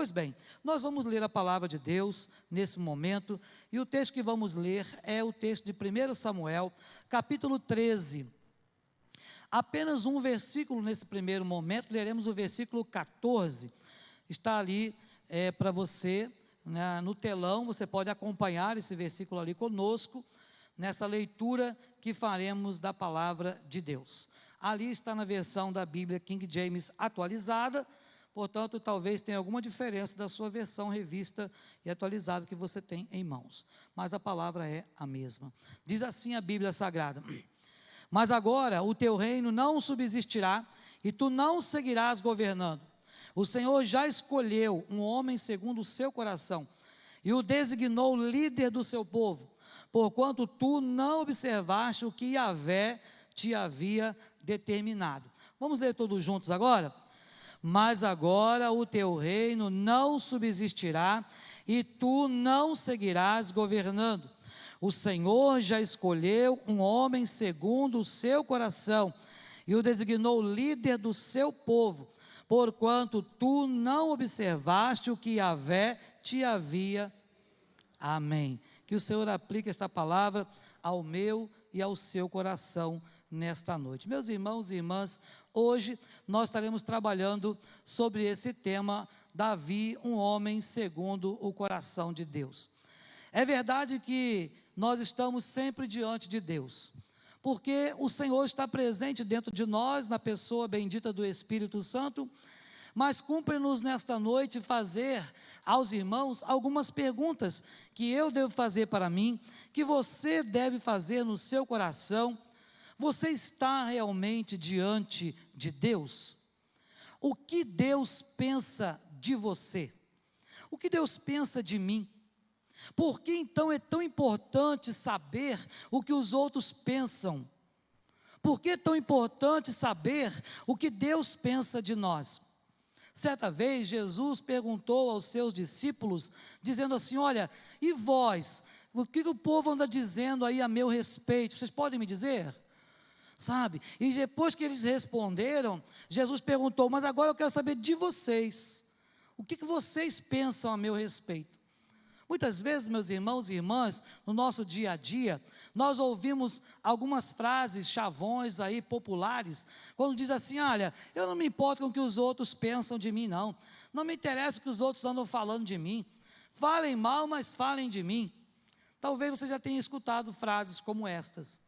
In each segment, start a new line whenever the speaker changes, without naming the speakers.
Pois bem, nós vamos ler a palavra de Deus nesse momento, e o texto que vamos ler é o texto de 1 Samuel, capítulo 13. Apenas um versículo nesse primeiro momento, leremos o versículo 14, está ali para você, né, no telão, você pode acompanhar esse versículo ali conosco, nessa leitura que faremos da palavra de Deus. Ali está na versão da Bíblia King James atualizada, portanto, talvez tenha alguma diferença da sua versão revista e atualizada que você tem em mãos, mas a palavra é a mesma. Diz assim a Bíblia Sagrada: mas agora o teu reino não subsistirá, e tu não seguirás governando. O Senhor já escolheu um homem segundo o seu coração, e o designou líder do seu povo, porquanto tu não observaste o que Yahvé te havia determinado. Vamos ler todos juntos agora? Mas agora o teu reino não subsistirá, e tu não seguirás governando. O Senhor já escolheu um homem segundo o seu coração, e o designou líder do seu povo, porquanto tu não observaste o que Yahvé te havia. Amém. Que o Senhor aplique esta palavra ao meu e ao seu coração nesta noite. Meus irmãos e irmãs, hoje nós estaremos trabalhando sobre esse tema, Davi, um homem segundo o coração de Deus. É verdade que nós estamos sempre diante de Deus, porque o Senhor está presente dentro de nós, na pessoa bendita do Espírito Santo, mas cumpre-nos nesta noite fazer aos irmãos algumas perguntas que eu devo fazer para mim, que você deve fazer no seu coração. Você está realmente diante de Deus? O que Deus pensa de você? O que Deus pensa de mim? Por que então é tão importante saber o que os outros pensam? Por que é tão importante saber o que Deus pensa de nós? Certa vez Jesus perguntou aos seus discípulos, dizendo assim: olha, e vós, o que o povo anda dizendo aí a meu respeito? Vocês podem me dizer? Sabe? E depois que eles responderam, Jesus perguntou: mas agora eu quero saber de vocês, o que vocês pensam a meu respeito? Muitas vezes, meus irmãos e irmãs, no nosso dia a dia, nós ouvimos algumas frases, chavões aí populares, quando diz assim: olha, eu não me importo com o que os outros pensam de mim, não me interessa o que os outros andam falando de mim, falem mal, mas falem de mim. Talvez você já tenha escutado frases como estas.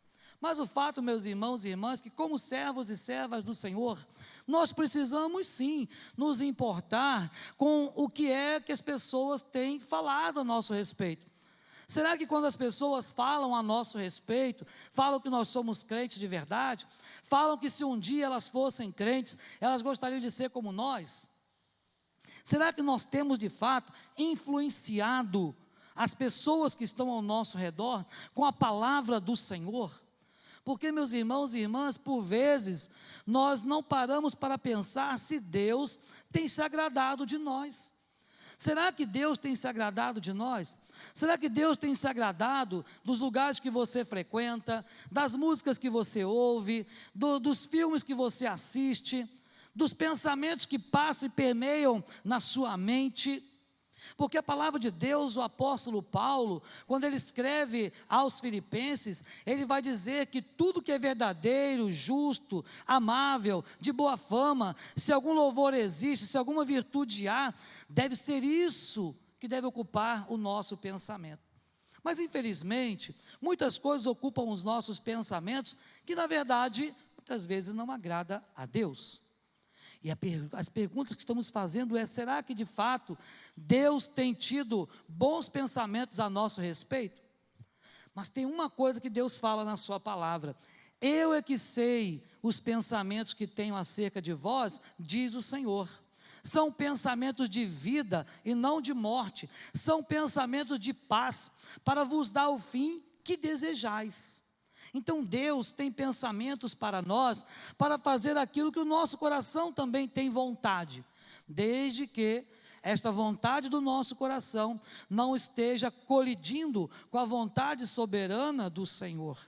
Mas o fato, meus irmãos e irmãs, que como servos e servas do Senhor, nós precisamos sim nos importar com o que é que as pessoas têm falado a nosso respeito. Será que quando as pessoas falam a nosso respeito, falam que nós somos crentes de verdade, falam que se um dia elas fossem crentes, elas gostariam de ser como nós? Será que nós temos de fato influenciado as pessoas que estão ao nosso redor com a palavra do Senhor? Porque, meus irmãos e irmãs, por vezes, nós não paramos para pensar se Deus tem se agradado de nós. Será que Deus tem se agradado de nós? Será que Deus tem se agradado dos lugares que você frequenta, das músicas que você ouve, dos filmes que você assiste, dos pensamentos que passam e permeiam na sua mente? Porque a palavra de Deus, o apóstolo Paulo, quando ele escreve aos Filipenses, ele vai dizer que tudo que é verdadeiro, justo, amável, de boa fama, se algum louvor existe, se alguma virtude há, deve ser isso que deve ocupar o nosso pensamento. Mas infelizmente, muitas coisas ocupam os nossos pensamentos que na verdade, muitas vezes não agrada a Deus. E as perguntas que estamos fazendo é: será que de fato Deus tem tido bons pensamentos a nosso respeito? Mas tem uma coisa que Deus fala na sua palavra: eu é que sei os pensamentos que tenho acerca de vós, diz o Senhor. São pensamentos de vida e não de morte, são pensamentos de paz, para vos dar o fim que desejais. Então Deus tem pensamentos para nós, para fazer aquilo que o nosso coração também tem vontade, desde que esta vontade do nosso coração não esteja colidindo com a vontade soberana do Senhor.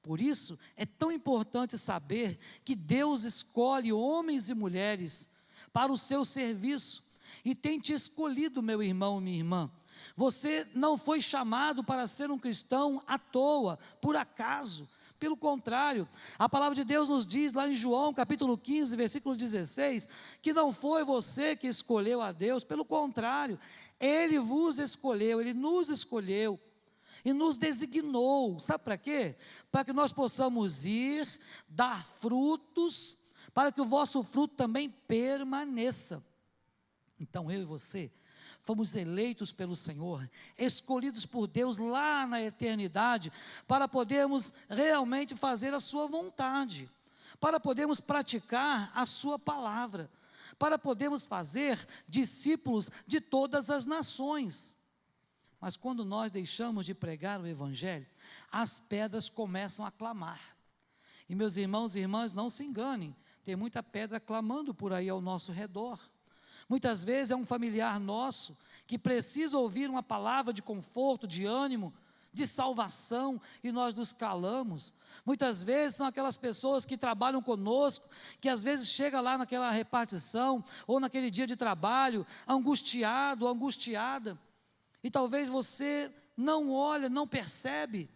Por isso, é tão importante saber que Deus escolhe homens e mulheres para o seu serviço, e tem te escolhido, meu irmão, minha irmã. Você não foi chamado para ser um cristão à toa, por acaso. Pelo contrário, a palavra de Deus nos diz lá em João capítulo 15, versículo 16, que não foi você que escolheu a Deus, pelo contrário, Ele vos escolheu, Ele nos escolheu e nos designou. Sabe para quê? Para que nós possamos ir, dar frutos, para que o vosso fruto também permaneça. Então eu e você fomos eleitos pelo Senhor, escolhidos por Deus lá na eternidade, para podermos realmente fazer a sua vontade, para podermos praticar a sua palavra, para podermos fazer discípulos de todas as nações. Mas quando nós deixamos de pregar o Evangelho, as pedras começam a clamar. E meus irmãos e irmãs, não se enganem, tem muita pedra clamando por aí ao nosso redor. Muitas vezes é um familiar nosso que precisa ouvir uma palavra de conforto, de ânimo, de salvação, e nós nos calamos. Muitas vezes são aquelas pessoas que trabalham conosco, que às vezes chega lá naquela repartição, ou naquele dia de trabalho, angustiado, angustiada, e talvez você não olha, não percebe.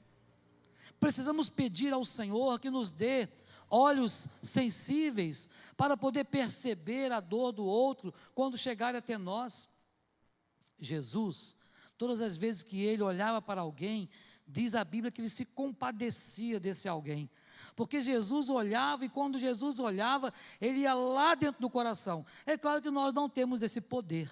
Precisamos pedir ao Senhor que nos dê olhos sensíveis, para poder perceber a dor do outro, quando chegar até nós. Jesus, todas as vezes que ele olhava para alguém, diz a Bíblia que ele se compadecia desse alguém, porque Jesus olhava, e quando Jesus olhava, ele ia lá dentro do coração. É claro que nós não temos esse poder,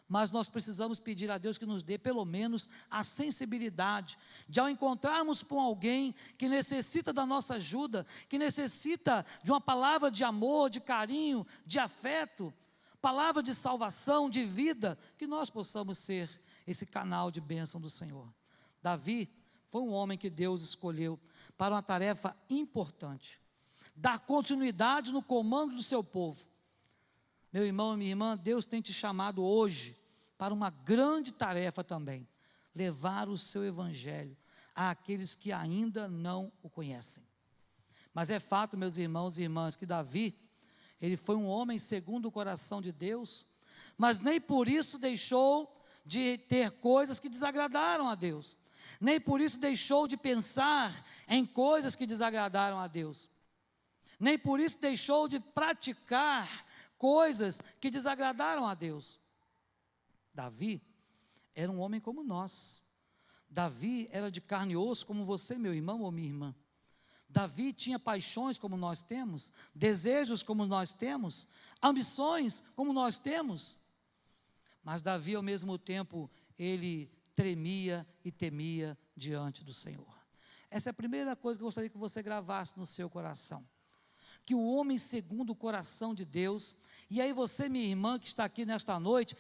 mas nós precisamos pedir a Deus que nos dê pelo menos a sensibilidade de, ao encontrarmos com alguém que necessita da nossa ajuda, que necessita de uma palavra de amor, de carinho, de afeto, palavra de salvação, de vida, que nós possamos ser esse canal de bênção do Senhor. Davi foi um homem que Deus escolheu para uma tarefa importante, dar continuidade no comando do seu povo. Meu irmão e minha irmã, Deus tem te chamado hoje para uma grande tarefa também, levar o seu evangelho àqueles que ainda não o conhecem. Mas é fato, meus irmãos e irmãs, que Davi, ele foi um homem segundo o coração de Deus, mas nem por isso deixou de ter coisas que desagradaram a Deus, nem por isso deixou de pensar em coisas que desagradaram a Deus, nem por isso deixou de praticar coisas que desagradaram a Deus. Davi era um homem como nós. Davi era de carne e osso como você, meu irmão ou minha irmã. Davi tinha paixões como nós temos, desejos como nós temos, ambições como nós temos. Mas Davi, ao mesmo tempo, ele tremia e temia diante do Senhor. Essa é a primeira coisa que eu gostaria que você gravasse no seu coração. Que o homem segundo o coração de Deus, e aí você, minha irmã, que está aqui nesta noite,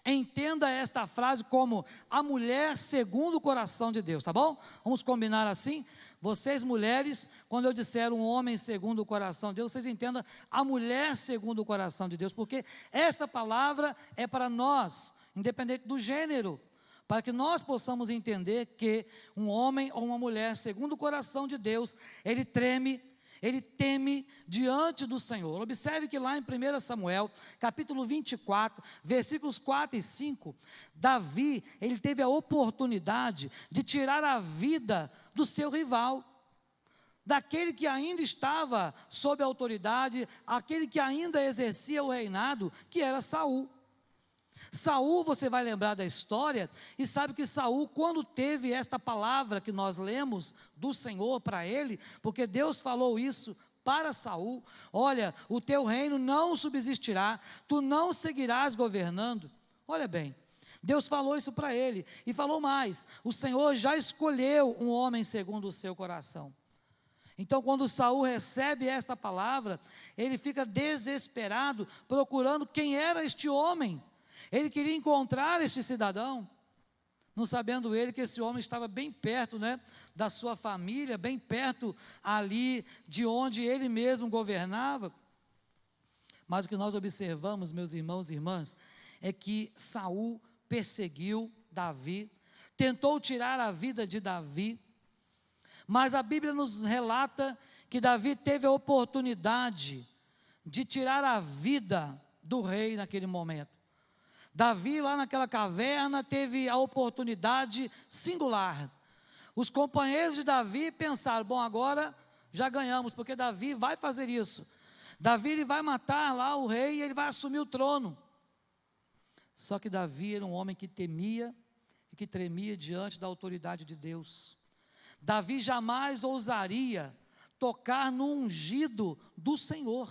entenda esta frase como a mulher segundo o coração de Deus, tá bom? Vamos combinar assim? Vocês mulheres, quando eu disser um homem segundo o coração de Deus, vocês entendam a mulher segundo o coração de Deus, porque esta palavra é para nós, independente do gênero, para que nós possamos entender que um homem ou uma mulher segundo o coração de Deus, ele treme, ele teme diante do Senhor. Observe que lá em 1 Samuel, capítulo 24, versículos 4 e 5, Davi, ele teve a oportunidade de tirar a vida do seu rival, daquele que ainda estava sob a autoridade, aquele que ainda exercia o reinado, que era Saul. Saul, você vai lembrar da história, e sabe que Saul, quando teve esta palavra que nós lemos do Senhor para ele, porque Deus falou isso para Saul: olha, o teu reino não subsistirá, tu não seguirás governando. Olha bem, Deus falou isso para ele, e falou mais: o Senhor já escolheu um homem segundo o seu coração. Então, quando Saul recebe esta palavra, ele fica desesperado, procurando quem era este homem. Ele queria encontrar este cidadão, não sabendo ele que esse homem estava bem perto, né, da sua família, bem perto ali de onde ele mesmo governava. Mas o que nós observamos, meus irmãos e irmãs, é que Saul perseguiu Davi, tentou tirar a vida de Davi, mas a Bíblia nos relata que Davi teve a oportunidade de tirar a vida do rei naquele momento. Davi, lá naquela caverna, teve a oportunidade singular. Os companheiros de Davi pensaram: bom, agora já ganhamos, porque Davi vai fazer isso. Davi, ele vai matar lá o rei e ele vai assumir o trono. Só que Davi era um homem que temia e que tremia diante da autoridade de Deus. Davi jamais ousaria tocar no ungido do Senhor,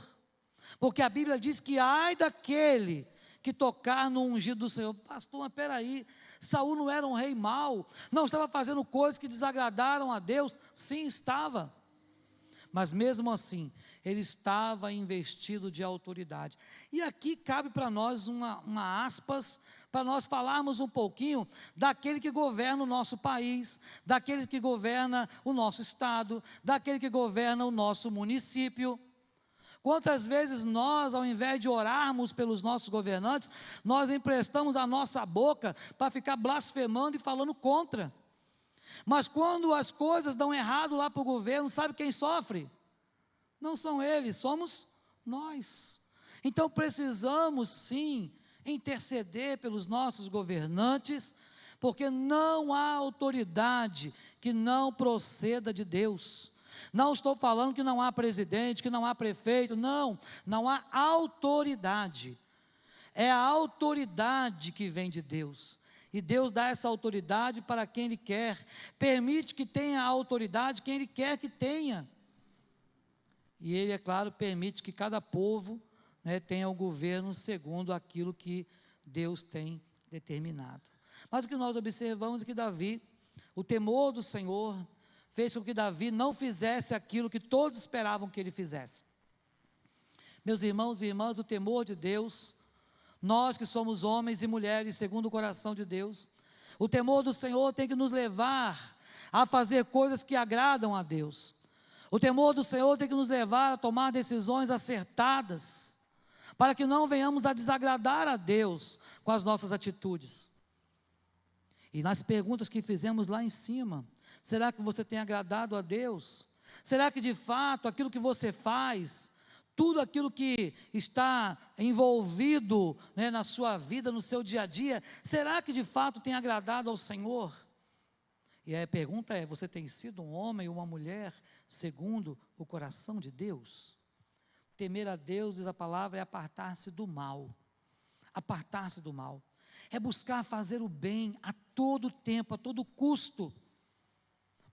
porque a Bíblia diz que ai daquele que tocar no ungido do Senhor. Pastor, mas peraí, Saul não era um rei mau, não estava fazendo coisas que desagradaram a Deus? Sim, estava, mas mesmo assim, ele estava investido de autoridade. E aqui cabe para nós uma aspas, para nós falarmos um pouquinho daquele que governa o nosso país, daquele que governa o nosso estado, daquele que governa o nosso município. Quantas vezes nós, ao invés de orarmos pelos nossos governantes, nós emprestamos a nossa boca para ficar blasfemando e falando contra. Mas quando as coisas dão errado lá para o governo, sabe quem sofre? Não são eles, somos nós. Então precisamos sim interceder pelos nossos governantes, porque não há autoridade que não proceda de Deus. Não estou falando que não há presidente, que não há prefeito, não há autoridade. É a autoridade que vem de Deus. E Deus dá essa autoridade para quem Ele quer, permite que tenha a autoridade quem Ele quer que tenha. E Ele, é claro, permite que cada povo, tenha o governo segundo aquilo que Deus tem determinado. Mas o que nós observamos é que Davi, o temor do Senhor, fez com que Davi não fizesse aquilo que todos esperavam que ele fizesse. Meus irmãos e irmãs, o temor de Deus, nós que somos homens e mulheres segundo o coração de Deus, o temor do Senhor tem que nos levar a fazer coisas que agradam a Deus. O temor do Senhor tem que nos levar a tomar decisões acertadas, para que não venhamos a desagradar a Deus com as nossas atitudes. E nas perguntas que fizemos lá em cima, será que você tem agradado a Deus? Será que de fato aquilo que você faz, tudo aquilo que está envolvido na sua vida, no seu dia a dia, será que de fato tem agradado ao Senhor? E a pergunta é: você tem sido um homem ou uma mulher segundo o coração de Deus? Temer a Deus, diz a palavra, é apartar-se do mal. Apartar-se do mal. É buscar fazer o bem a todo tempo, a todo custo.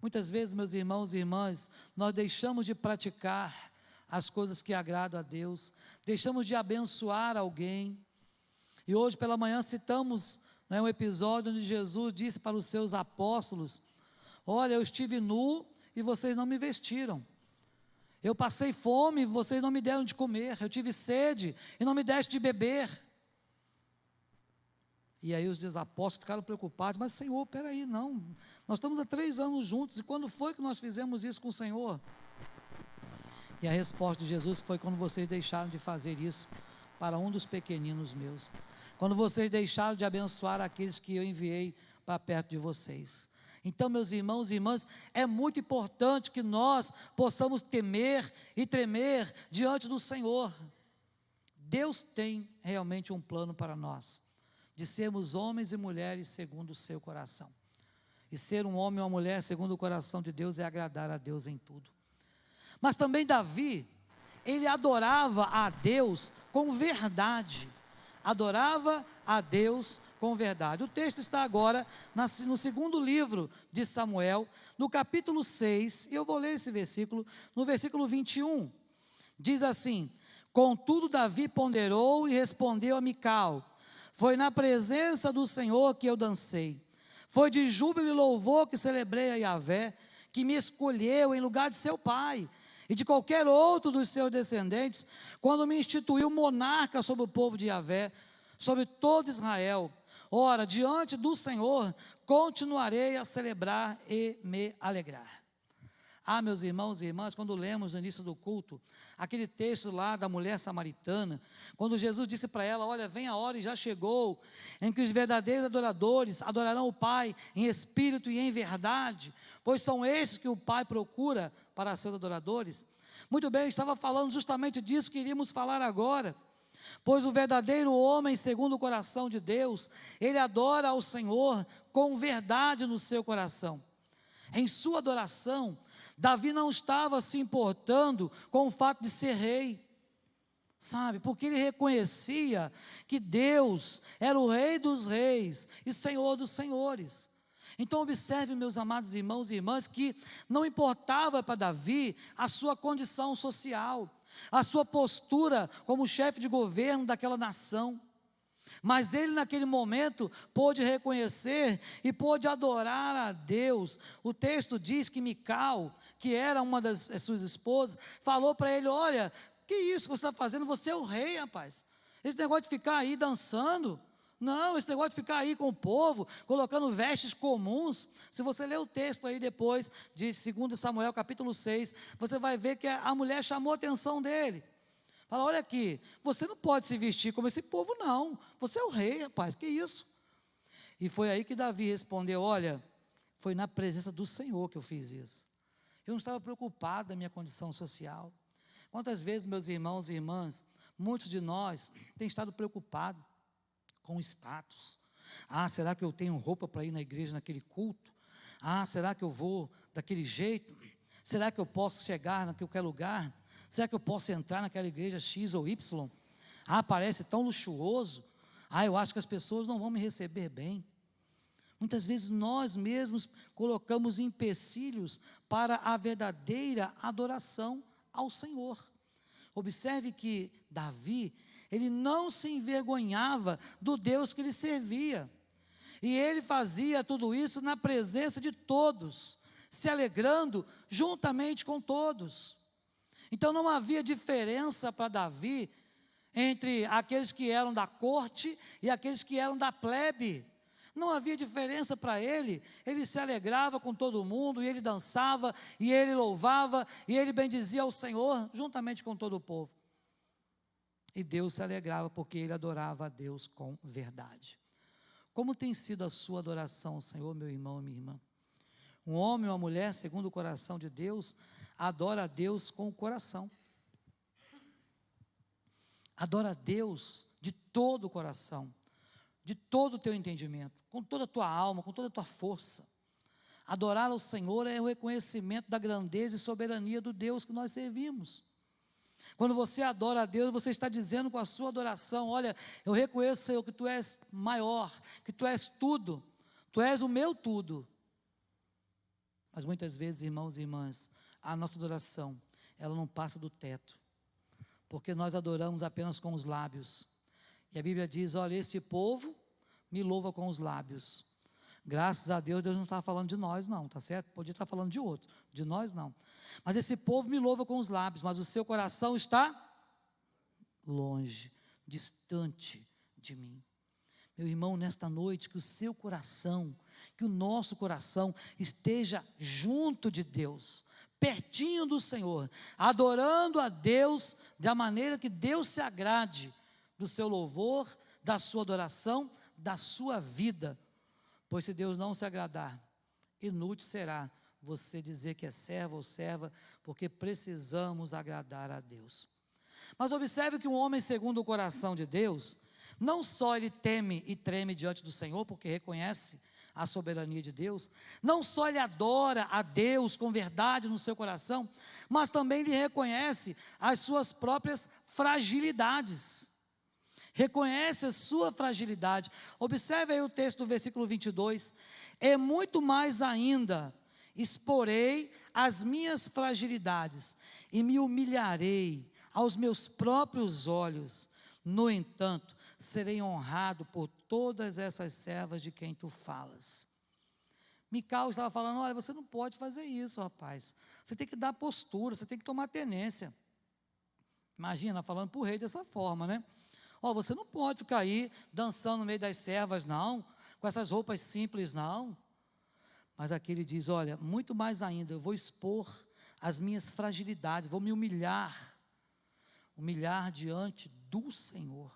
Muitas vezes, meus irmãos e irmãs, nós deixamos de praticar as coisas que agradam a Deus, deixamos de abençoar alguém. E hoje pela manhã citamos um episódio onde Jesus disse para os seus apóstolos: olha, eu estive nu e vocês não me vestiram. Eu passei fome e vocês não me deram de comer. Eu tive sede e não me deste de beber. E aí os apóstolos ficaram preocupados: mas Senhor, peraí, não, nós estamos há 3 anos juntos, e quando foi que nós fizemos isso com o Senhor? E a resposta de Jesus foi: quando vocês deixaram de fazer isso para um dos pequeninos meus, quando vocês deixaram de abençoar aqueles que eu enviei para perto de vocês. Então, meus irmãos e irmãs, é muito importante que nós possamos temer e tremer diante do Senhor. Deus tem realmente um plano para nós, de sermos homens e mulheres segundo o seu coração. E ser um homem ou uma mulher segundo o coração de Deus é agradar a Deus em tudo. Mas também Davi, ele adorava a Deus com verdade. Adorava a Deus com verdade. O texto está agora no segundo livro de Samuel, no capítulo 6, e eu vou ler esse versículo, no versículo 21. Diz assim: contudo Davi ponderou e respondeu a Mical: foi na presença do Senhor que eu dancei, foi de júbilo e louvor que celebrei a Yahvé, que me escolheu em lugar de seu pai e de qualquer outro dos seus descendentes, quando me instituiu monarca sobre o povo de Yahvé, sobre todo Israel. Ora, diante do Senhor continuarei a celebrar e me alegrar. Ah, meus irmãos e irmãs, quando lemos no início do culto, aquele texto lá da mulher samaritana, quando Jesus disse para ela: olha, vem a hora e já chegou, em que os verdadeiros adoradores adorarão o Pai em espírito e em verdade, pois são esses que o Pai procura para seus adoradores. Muito bem, eu estava falando justamente disso que iríamos falar agora. Pois o verdadeiro homem, segundo o coração de Deus, ele adora ao Senhor com verdade no seu coração. Em sua adoração, Davi não estava se importando com o fato de ser rei, sabe? Porque ele reconhecia que Deus era o Rei dos reis e Senhor dos senhores. Então observe, meus amados irmãos e irmãs, que não importava para Davi a sua condição social, a sua postura como chefe de governo daquela nação, mas ele naquele momento pôde reconhecer e pôde adorar a Deus. O texto diz que Mical, que era uma das suas esposas, falou para ele: olha, que isso que você está fazendo? Você é o rei, rapaz. Esse negócio de ficar aí dançando, não, esse negócio de ficar aí com o povo, colocando vestes comuns. Se você ler o texto aí depois, de 2 Samuel capítulo 6, você vai ver que a mulher chamou a atenção dele. Fala: olha aqui, você não pode se vestir como esse povo, não. Você é o rei, rapaz, que isso? E foi aí que Davi respondeu: olha, foi na presença do Senhor que eu fiz isso. Eu não estava preocupado da minha condição social. Quantas vezes, meus irmãos e irmãs, muitos de nós têm estado preocupados com o status. Ah, será que eu tenho roupa para ir na igreja naquele culto? Ah, será que eu vou daquele jeito? Será que eu posso chegar naquele lugar? Será que eu posso entrar naquela igreja X ou Y? Ah, parece tão luxuoso. Ah, eu acho que as pessoas não vão me receber bem. Muitas vezes nós mesmos colocamos empecilhos para a verdadeira adoração ao Senhor. Observe que Davi, ele não se envergonhava do Deus que ele servia. E ele fazia tudo isso na presença de todos, se alegrando juntamente com todos. Então não havia diferença para Davi entre aqueles que eram da corte e aqueles que eram da plebe. Não havia diferença para ele. Ele se alegrava com todo mundo, e ele dançava, e ele louvava, e ele bendizia ao Senhor juntamente com todo o povo. E Deus se alegrava porque ele adorava a Deus com verdade. Como tem sido a sua adoração ao Senhor, meu irmão e minha irmã? Um homem ou uma mulher, segundo o coração de Deus, adora a Deus com o coração. Adora a Deus de todo o coração, de todo o teu entendimento, com toda a tua alma, com toda a tua força. Adorar ao Senhor é o reconhecimento da grandeza e soberania do Deus que nós servimos. Quando você adora a Deus, você está dizendo com a sua adoração: olha, eu reconheço, Senhor, que Tu és maior, que Tu és tudo, Tu és o meu tudo. Mas muitas vezes, irmãos e irmãs, a nossa adoração, ela não passa do teto, porque nós adoramos apenas com os lábios. E a Bíblia diz: olha, este povo me louva com os lábios. Graças a Deus, Deus não estava falando de nós não, tá certo? Podia estar falando de outro, de nós não. Mas esse povo me louva com os lábios, mas o seu coração está longe, distante de mim. Meu irmão, nesta noite, que o seu coração, que o nosso coração esteja junto de Deus, pertinho do Senhor, adorando a Deus da maneira que Deus se agrade do seu louvor, da sua adoração, da sua vida. Pois se Deus não se agradar, inútil será você dizer que é servo ou serva, porque precisamos agradar a Deus. Mas observe que um homem segundo o coração de Deus, não só ele teme e treme diante do Senhor, porque reconhece a soberania de Deus, não só ele adora a Deus com verdade no seu coração, mas também ele reconhece as suas próprias fragilidades. Reconhece a sua fragilidade. Observe aí o texto do versículo 22. E muito mais ainda, exporei as minhas fragilidades e me humilharei aos meus próprios olhos. No entanto, serei honrado por todas essas servas de quem tu falas. Mical estava falando: olha, você não pode fazer isso, rapaz. Você tem que dar postura, você tem que tomar tenência. Imagina, falando para o rei dessa forma, né? Ó, você não pode ficar aí dançando no meio das servas, não, com essas roupas simples, não. Mas aqui ele diz: olha, muito mais ainda, eu vou expor as minhas fragilidades, vou me humilhar diante do Senhor.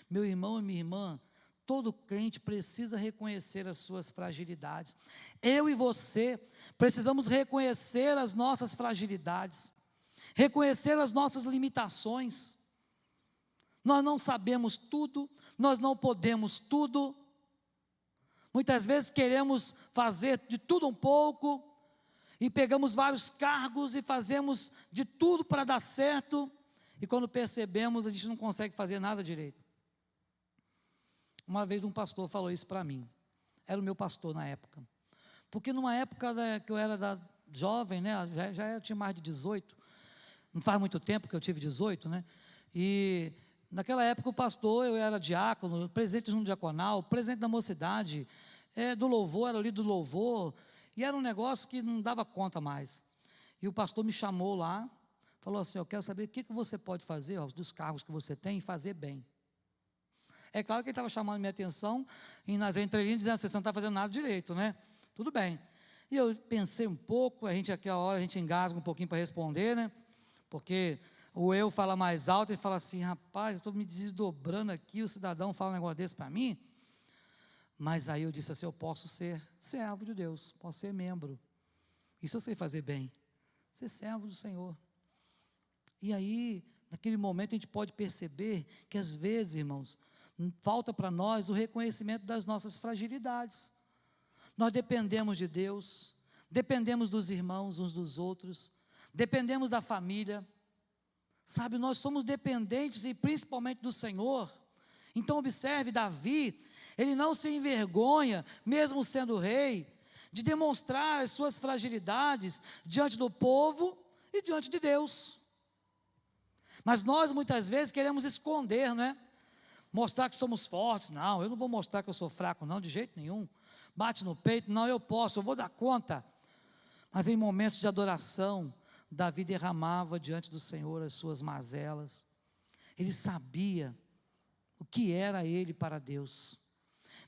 Meu irmão e minha irmã, todo crente precisa reconhecer as suas fragilidades. Eu e você precisamos reconhecer as nossas fragilidades, reconhecer as nossas limitações. Nós não sabemos tudo, nós não podemos tudo. Muitas vezes queremos fazer de tudo um pouco, e pegamos vários cargos e fazemos de tudo para dar certo, e quando percebemos, a gente não consegue fazer nada direito. Uma vez um pastor falou isso para mim, era o meu pastor na época, porque numa época que eu era jovem, né, já tinha mais de 18, não faz muito tempo que eu tive 18, né, e naquela época o pastor, eu era diácono, presidente de um diaconal, presidente da mocidade, do louvor, era líder do louvor, e era um negócio que não dava conta mais. E o pastor me chamou lá, falou assim: eu quero saber o que você pode fazer, dos cargos que você tem, e fazer bem. É claro que ele estava chamando minha atenção, e nas entrelinhas dizendo assim: você não está fazendo nada direito, né? Tudo bem. E eu pensei um pouco, aquela hora a gente engasga um pouquinho para responder, né? Porque o eu fala mais alto, e fala assim: rapaz, eu estou me desdobrando aqui, o cidadão fala um negócio desse para mim. Mas aí eu disse assim: eu posso ser servo de Deus, posso ser membro. Isso eu sei fazer bem, ser servo do Senhor. E aí, naquele momento, a gente pode perceber que às vezes, irmãos, falta para nós o reconhecimento das nossas fragilidades. Nós dependemos de Deus, dependemos dos irmãos uns dos outros, dependemos da família. Sabe, nós somos dependentes e principalmente do Senhor. Então observe, Davi, ele não se envergonha, mesmo sendo rei, de demonstrar as suas fragilidades diante do povo e diante de Deus. Mas nós muitas vezes queremos esconder, né? Mostrar que somos fortes. Não, eu não vou mostrar que eu sou fraco, não, de jeito nenhum. Bate no peito, não, eu posso, eu vou dar conta. Mas em momentos de adoração, Davi derramava diante do Senhor as suas mazelas. Ele sabia o que era ele para Deus.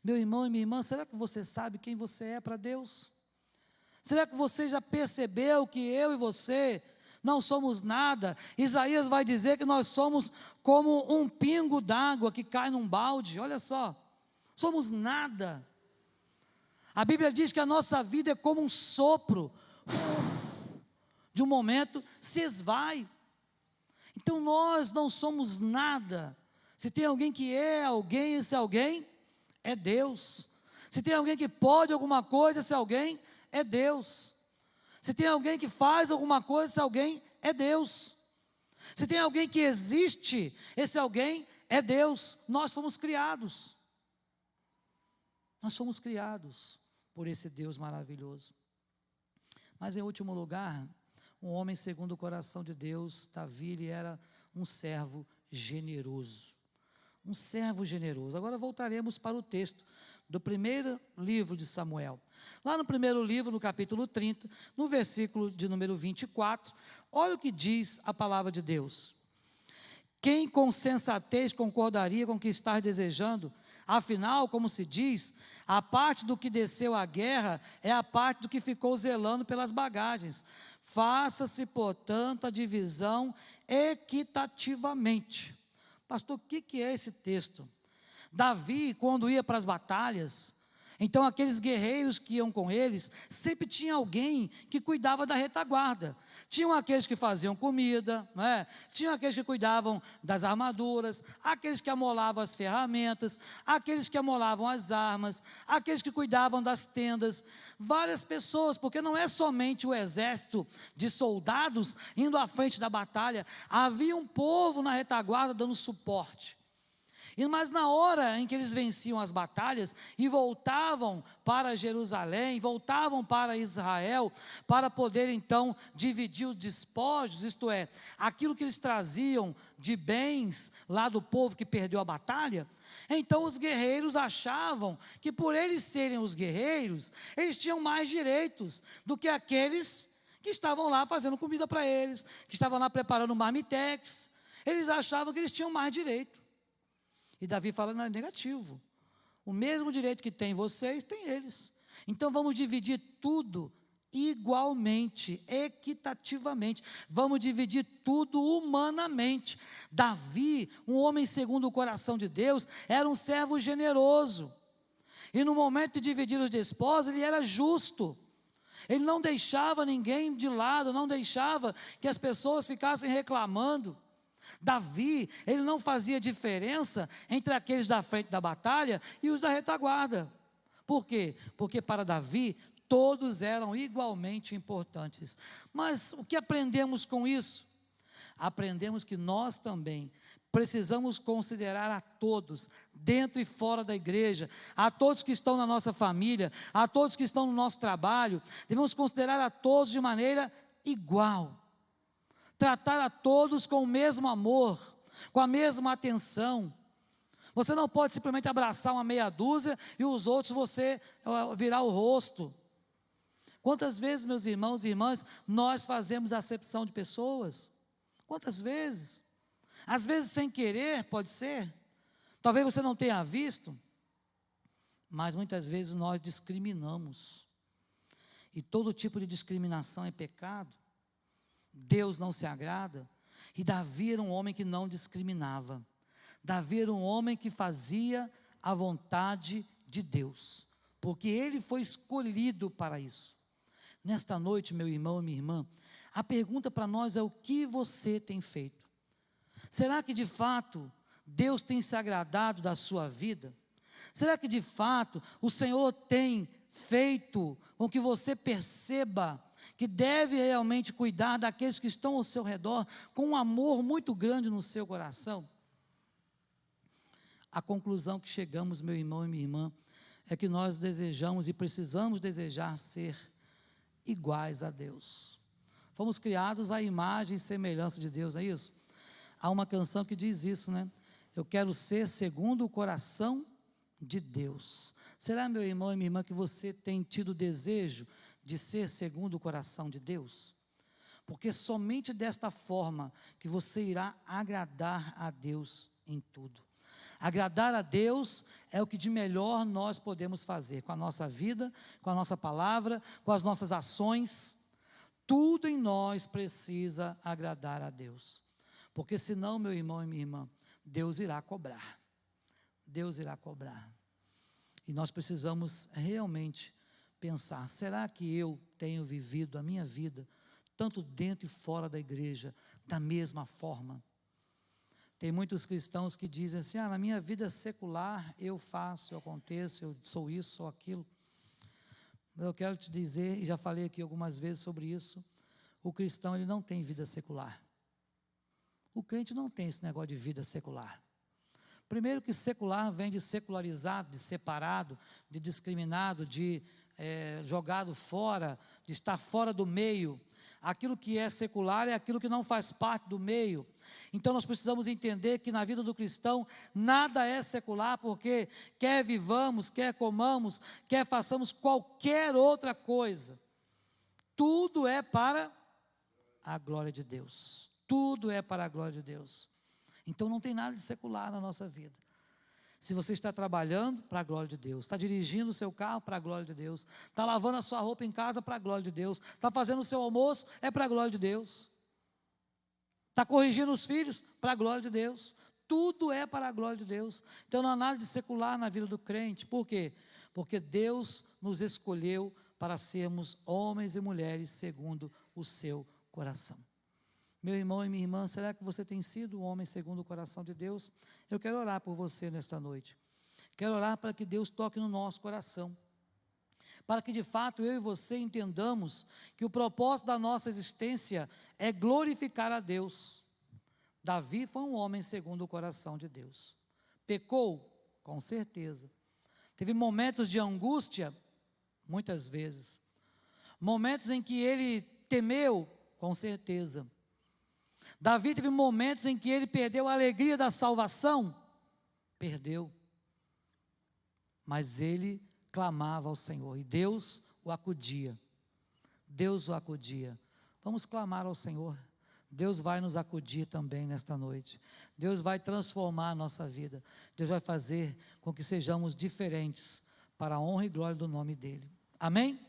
Meu irmão e minha irmã, será que você sabe quem você é para Deus? Será que você já percebeu que eu e você não somos nada? Isaías vai dizer que nós somos como um pingo d'água que cai num balde. Olha só, somos nada. A Bíblia diz que a nossa vida é como um sopro, de um momento se esvai. Então nós não somos nada. Se tem alguém que é alguém, esse alguém é Deus. Se tem alguém que pode alguma coisa, esse alguém é Deus. Se tem alguém que faz alguma coisa, esse alguém é Deus. Se tem alguém que existe, esse alguém é Deus. Nós fomos criados. Nós fomos criados por esse Deus maravilhoso. Mas em último lugar, um homem segundo o coração de Deus, Davi, ele era um servo generoso. Um servo generoso. Agora voltaremos para o texto do primeiro livro de Samuel. Lá no primeiro livro, no capítulo 30, no versículo de número 24, olha o que diz a palavra de Deus. Quem com sensatez concordaria com o que estás desejando? Afinal, como se diz, a parte do que desceu à guerra é a parte do que ficou zelando pelas bagagens. Faça-se, portanto, a divisão equitativamente. Pastor, o que é esse texto? Davi, quando ia para as batalhas, então aqueles guerreiros que iam com eles, sempre tinha alguém que cuidava da retaguarda. Tinham aqueles que faziam comida, não é? Tinham aqueles que cuidavam das armaduras, aqueles que amolavam as ferramentas, aqueles que amolavam as armas, aqueles que cuidavam das tendas. Várias pessoas, porque não é somente o exército de soldados indo à frente da batalha, havia um povo na retaguarda dando suporte. Mas na hora em que eles venciam as batalhas e voltavam para Jerusalém, voltavam para Israel, para poder então dividir os despojos, isto é, aquilo que eles traziam de bens lá do povo que perdeu a batalha, então os guerreiros achavam que por eles serem os guerreiros, eles tinham mais direitos do que aqueles que estavam lá fazendo comida para eles, que estavam lá preparando marmitex. Eles achavam que eles tinham mais direito. E Davi fala: não, é negativo. O mesmo direito que tem vocês, tem eles. Então vamos dividir tudo igualmente, equitativamente. Vamos dividir tudo humanamente. Davi, um homem segundo o coração de Deus, era um servo generoso. E no momento de dividir os despojos, ele era justo. Ele não deixava ninguém de lado, não deixava que as pessoas ficassem reclamando. Davi, ele não fazia diferença entre aqueles da frente da batalha e os da retaguarda. Por quê? Porque para Davi, todos eram igualmente importantes. Mas o que aprendemos com isso? Aprendemos que nós também precisamos considerar a todos, dentro e fora da igreja, a todos que estão na nossa família, a todos que estão no nosso trabalho, devemos considerar a todos de maneira igual. Tratar a todos com o mesmo amor, com a mesma atenção. Você não pode simplesmente abraçar uma meia dúzia e os outros você virar o rosto. Quantas vezes, meus irmãos e irmãs, nós fazemos acepção de pessoas? Quantas vezes? Às vezes sem querer, pode ser. Talvez você não tenha visto, mas muitas vezes nós discriminamos. E todo tipo de discriminação é pecado. Deus não se agrada. E Davi era um homem que não discriminava. Davi era um homem que fazia a vontade de Deus, porque ele foi escolhido para isso. Nesta noite, meu irmão e minha irmã, a pergunta para nós é: o que você tem feito? Será que de fato Deus tem se agradado da sua vida? Será que de fato o Senhor tem feito com que você perceba que deve realmente cuidar daqueles que estão ao seu redor, com um amor muito grande no seu coração? A conclusão que chegamos, meu irmão e minha irmã, é que nós desejamos e precisamos desejar ser iguais a Deus. Fomos criados à imagem e semelhança de Deus, não é isso? Há uma canção que diz isso, né? Eu quero ser segundo o coração de Deus. Será, meu irmão e minha irmã, que você tem tido desejo de ser segundo o coração de Deus? Porque somente desta forma que você irá agradar a Deus em tudo. Agradar a Deus é o que de melhor nós podemos fazer com a nossa vida, com a nossa palavra, com as nossas ações. Tudo em nós precisa agradar a Deus. Porque senão, meu irmão e minha irmã, Deus irá cobrar. Deus irá cobrar. E nós precisamos realmente pensar: será que eu tenho vivido a minha vida, tanto dentro e fora da igreja, da mesma forma? Tem muitos cristãos que dizem assim: na minha vida secular eu faço, eu aconteço, eu sou isso, sou aquilo. Eu quero te dizer, e já falei aqui algumas vezes sobre isso, o cristão ele não tem vida secular. O crente não tem esse negócio de vida secular. Primeiro que secular vem de secularizado, de separado, de discriminado, de jogado fora, de estar fora do meio. Aquilo que é secular é aquilo que não faz parte do meio. Então nós precisamos entender que na vida do cristão nada é secular, porque quer vivamos, quer comamos, quer façamos qualquer outra coisa, tudo é para a glória de Deus. Tudo é para a glória de Deus. Então não tem nada de secular na nossa vida. Se você está trabalhando, para a glória de Deus. Está dirigindo o seu carro, para a glória de Deus. Está lavando a sua roupa em casa, para a glória de Deus. Está fazendo o seu almoço, é para a glória de Deus. Está corrigindo os filhos, para a glória de Deus. Tudo é para a glória de Deus. Então não há nada de secular na vida do crente. Por quê? Porque Deus nos escolheu para sermos homens e mulheres segundo o seu coração. Meu irmão e minha irmã, será que você tem sido um homem segundo o coração de Deus? Eu quero orar por você nesta noite. Quero orar para que Deus toque no nosso coração. Para que de fato eu e você entendamos que o propósito da nossa existência é glorificar a Deus. Davi foi um homem segundo o coração de Deus. Pecou? Com certeza. Teve momentos de angústia? Muitas vezes. Momentos em que ele temeu? Com certeza. Davi teve momentos em que ele perdeu a alegria da salvação? Perdeu. Mas ele clamava ao Senhor e Deus o acudia. Deus o acudia. Vamos clamar ao Senhor. Deus vai nos acudir também nesta noite. Deus vai transformar a nossa vida. Deus vai fazer com que sejamos diferentes para a honra e glória do nome dEle. Amém?